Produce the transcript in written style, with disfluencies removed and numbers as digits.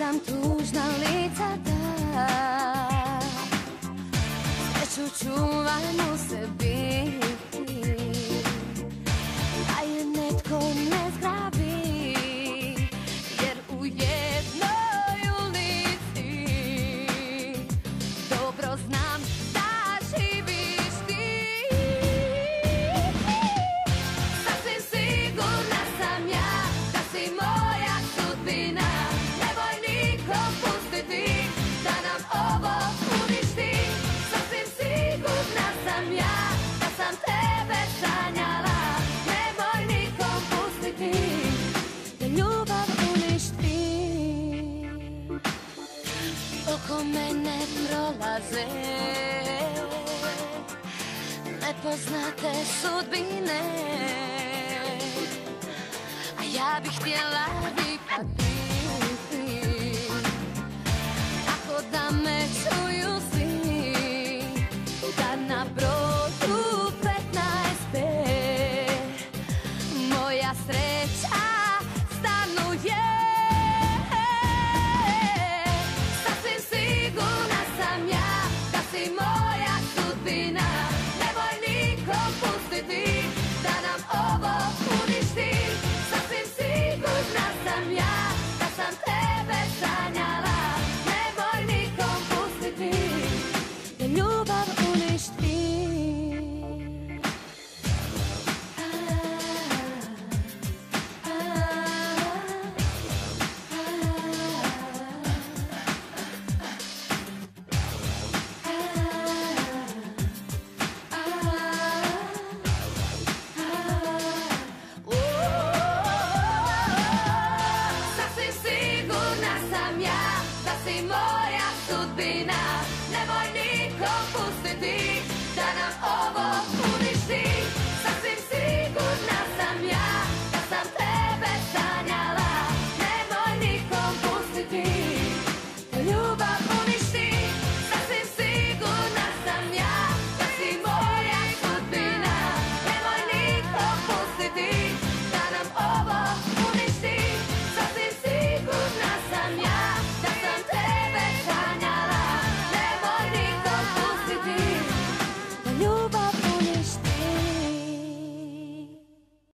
gledam tužna lica da sreću čuvam u sebi, da je netko ne zgrabi, jer u jednoj ulici dobro znam da živiš ti. Sasvim sigurna sam ja da si moja sudbina. Nemoj nikom pustiti da nam ovo uništi. Sasvim sigurna sam ja da sam tebe sanjala. Nemoj nikom pustiti da ljubav uništi. Oko mene prolaze nepoznate sudbine, a ja bih htjela ipak biti, tako da me čuju svi, da na brodu 15 moja sreća